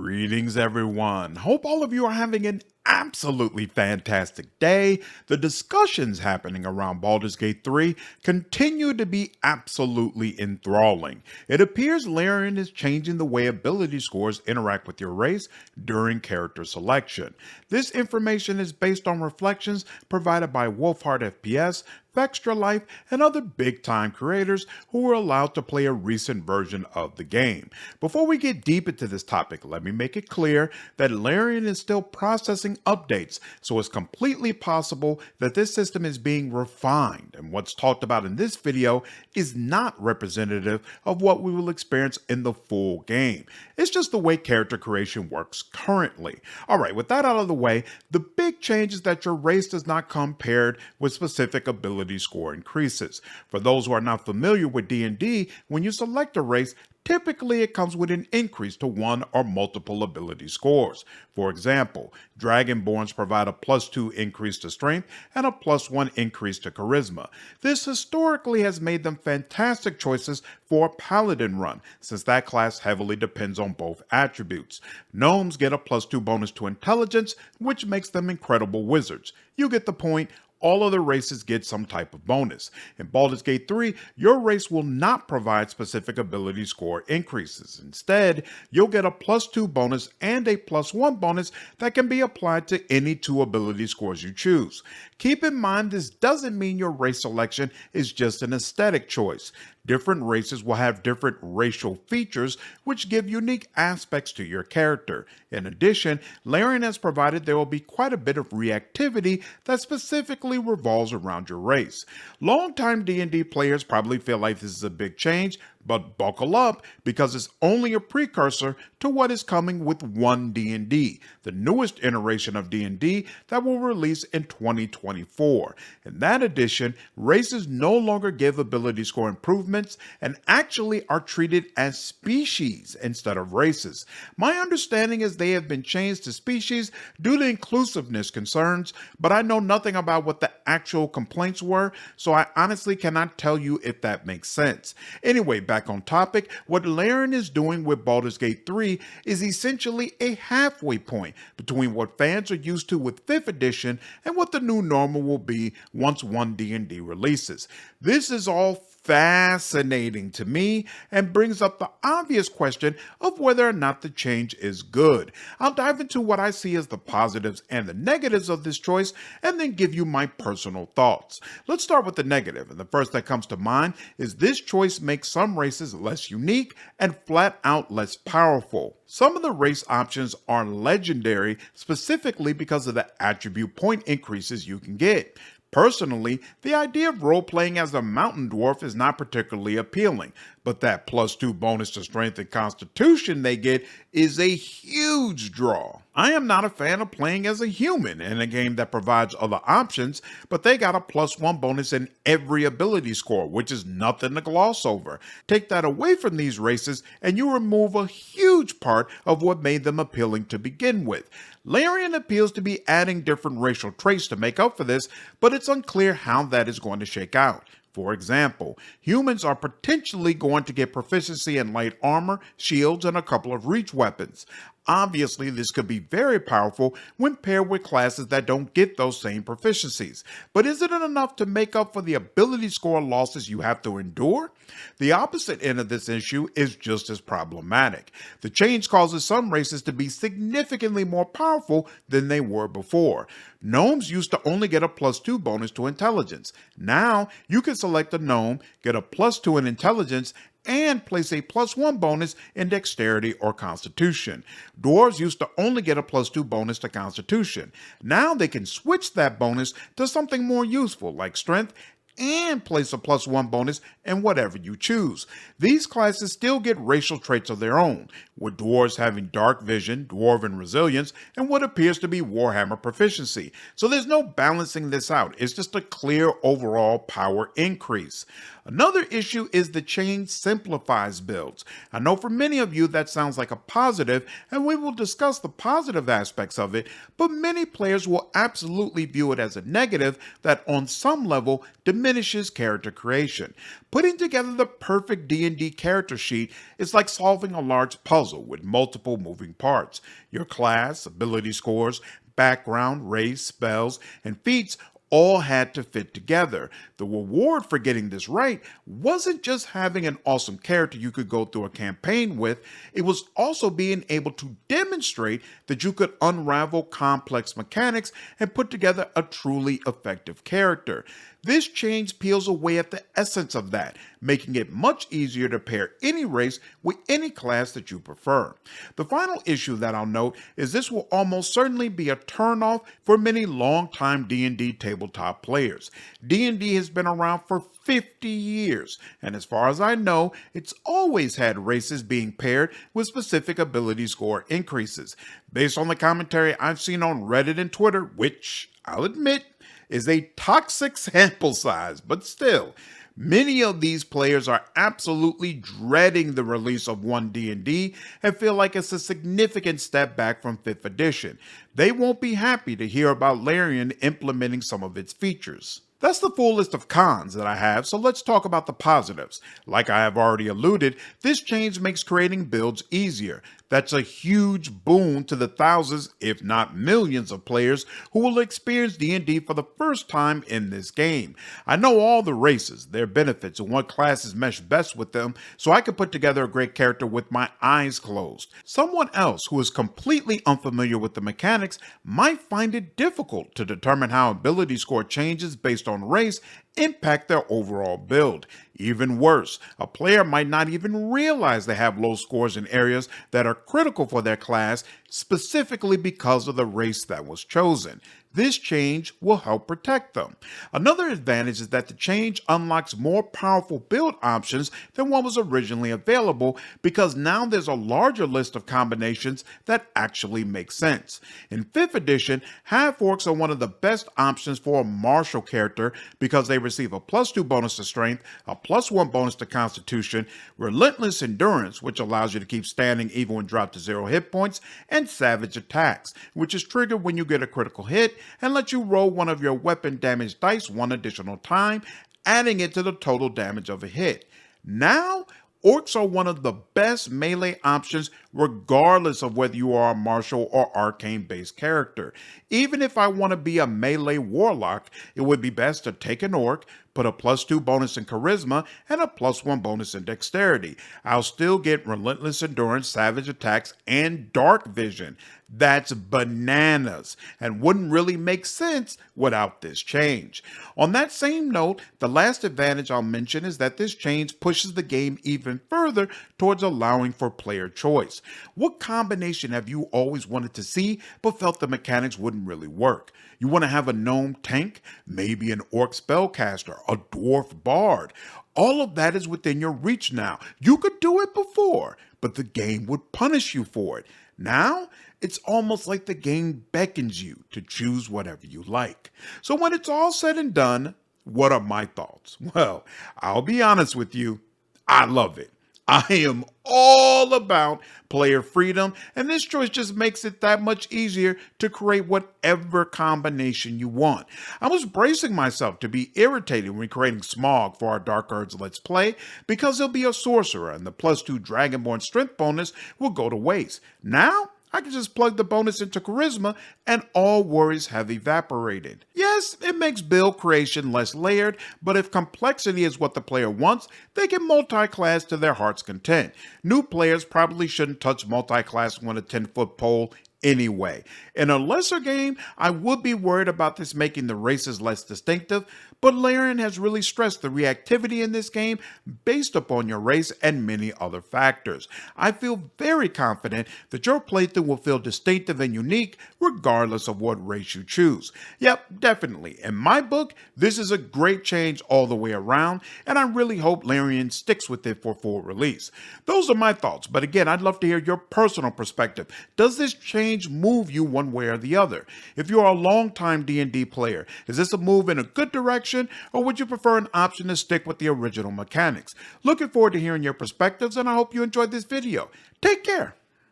Greetings, everyone. Hope all of you are having an absolutely fantastic day. The discussions happening around Baldur's Gate 3 continue to be absolutely enthralling. It appears Larian is changing the way ability scores interact with your race during character selection. This information is based on reflections provided by Wolfheart FPS, Extra Life, and other big-time creators who were allowed to play a recent version of the game. Before we get deep into this topic, let me make it clear that Larian is still processing updates, so it's completely possible that this system is being refined, and what's talked about in this video is not representative of what we will experience in the full game. It's just the way character creation works currently. Alright, with that out of the way, the big change is that your race does not come paired with specific ability score increases. For those who are not familiar with D&D, when you select a race, typically it comes with an increase to one or multiple ability scores. For example, Dragonborns provide a +2 increase to strength and a +1 increase to charisma. This historically has made them fantastic choices for a paladin run, since that class heavily depends on both attributes. Gnomes get a +2 bonus to intelligence, which makes them incredible wizards. You get the point. All other races get some type of bonus. In Baldur's Gate 3, your race will not provide specific ability score increases. Instead, you'll get a +2 bonus and a +1 bonus that can be applied to any two ability scores you choose. Keep in mind, this doesn't mean your race selection is just an aesthetic choice. Different races will have different racial features which give unique aspects to your character. In addition, Larian has provided there will be quite a bit of reactivity that specifically revolves around your race. Longtime D&D players probably feel like this is a big change, but buckle up because it's only a precursor to what is coming with 1 D&D, the newest iteration of D&D that will release in 2024. In that edition, races no longer give ability score improvements and actually are treated as species instead of races. My understanding is they have been changed to species due to inclusiveness concerns, but I know nothing about what the actual complaints were, so I honestly cannot tell you if that makes sense. Anyway, back on topic, what Larian is doing with Baldur's Gate 3 is essentially a halfway point between what fans are used to with 5th edition and what the new normal will be once 1 D&D releases. This is all fascinating to me and brings up the obvious question of whether or not the change is good. I'll dive into what I see as the positives and the negatives of this choice and then give you my personal thoughts. Let's start with the negative, and the first that comes to mind is this choice makes some races less unique and flat out less powerful. Some of the race options are legendary specifically because of the attribute point increases you can get. Personally, the idea of role-playing as a mountain dwarf is not particularly appealing, but that +2 bonus to strength and constitution they get is a huge draw. I am not a fan of playing as a human in a game that provides other options, but they got a +1 bonus in every ability score, which is nothing to gloss over. Take that away from these races and you remove a huge part of what made them appealing to begin with. Larian appeals to be adding different racial traits to make up for this, but it's unclear how that is going to shake out. For example, humans are potentially going to get proficiency in light armor, shields, and a couple of reach weapons. Obviously, this could be very powerful when paired with classes that don't get those same proficiencies. But is it enough to make up for the ability score losses you have to endure? The opposite end of this issue is just as problematic. The change causes some races to be significantly more powerful than they were before. Gnomes used to only get a +2 bonus to intelligence. Now, you can select a gnome, get a +2 in intelligence, and place a +1 bonus in dexterity or constitution. Dwarves used to only get a +2 bonus to constitution. Now they can switch that bonus to something more useful like strength and place a +1 bonus in whatever you choose. These classes still get racial traits of their own, with dwarves having dark vision, dwarven resilience, and what appears to be Warhammer proficiency. So there's no balancing this out, it's just a clear overall power increase. Another issue is the change simplifies builds. I know for many of you that sounds like a positive, and we will discuss the positive aspects of it, but many players will absolutely view it as a negative that on some level diminishes diminishes character creation. Putting together the perfect D&D character sheet is like solving a large puzzle with multiple moving parts. Your class, ability scores, background, race, spells, and feats all had to fit together. The reward for getting this right wasn't just having an awesome character you could go through a campaign with, it was also being able to demonstrate that you could unravel complex mechanics and put together a truly effective character. This change peels away at the essence of that, making it much easier to pair any race with any class that you prefer. The final issue that I'll note is this will almost certainly be a turnoff for many longtime D&D tabletop players. D&D has been around for 50 years, and as far as I know, it's always had races being paired with specific ability score increases. Based on the commentary I've seen on Reddit and Twitter, which I'll admit is a toxic sample size, but still, many of these players are absolutely dreading the release of 1D&D and feel like it's a significant step back from 5th edition. They won't be happy to hear about Larian implementing some of its features. That's the full list of cons that I have, so let's talk about the positives. Like I have already alluded, this change makes creating builds easier. That's a huge boon to the thousands, if not millions of players who will experience D&D for the first time in this game. I know all the races, their benefits, and what classes mesh best with them, so I can put together a great character with my eyes closed. Someone else who is completely unfamiliar with the mechanics might find it difficult to determine how ability score changes based on race impact their overall build. Even worse, a player might not even realize they have low scores in areas that are critical for their class specifically because of the race that was chosen. This change will help protect them. Another advantage is that the change unlocks more powerful build options than what was originally available because now there's a larger list of combinations that actually make sense. In 5th edition, half-orcs are one of the best options for a martial character because they receive a +2 bonus to strength, a +1 bonus to constitution, relentless endurance, which allows you to keep standing even when dropped to 0 hit points, and savage attacks, which is triggered when you get a critical hit and let you roll one of your weapon damage dice one additional time, adding it to the total damage of a hit. Now, orcs are one of the best melee options regardless of whether you are a martial or arcane based character. Even if I want to be a melee warlock, it would be best to take an orc, put a +2 bonus in charisma and a +1 bonus in dexterity. I'll still get relentless endurance, savage attacks, and dark vision. That's bananas and wouldn't really make sense without this change. On that same note, the last advantage I'll mention is that this change pushes the game even further towards allowing for player choice. What combination have you always wanted to see but felt the mechanics wouldn't really work? You want to have a gnome tank, maybe an orc spellcaster, a dwarf bard. All of that is within your reach now. You could do it before, but the game would punish you for it. Now, it's almost like the game beckons you to choose whatever you like. So when it's all said and done, what are my thoughts? Well, I'll be honest with you, I love it. I am all about player freedom, and this choice just makes it that much easier to create whatever combination you want. I was bracing myself to be irritated when creating Smog for our Dark Urge Let's Play because he'll be a sorcerer and the +2 Dragonborn strength bonus will go to waste. Now, I can just plug the bonus into charisma and all worries have evaporated. Yes, it makes build creation less layered, but if complexity is what the player wants, they can multi-class to their heart's content. New players probably shouldn't touch multi-class on a 10-foot pole anyway. In a lesser game, I would be worried about this making the races less distinctive, but Larian has really stressed the reactivity in this game based upon your race and many other factors. I feel very confident that your playthrough will feel distinctive and unique regardless of what race you choose. Yep, definitely. In my book, this is a great change all the way around, and I really hope Larian sticks with it for full release. Those are my thoughts, but again, I'd love to hear your personal perspective. Does this change move you one way or the other? If you're a long-time D&D player, is this a move in a good direction, or would you prefer an option to stick with the original mechanics? Looking forward to hearing your perspectives, and I hope you enjoyed this video. Take care.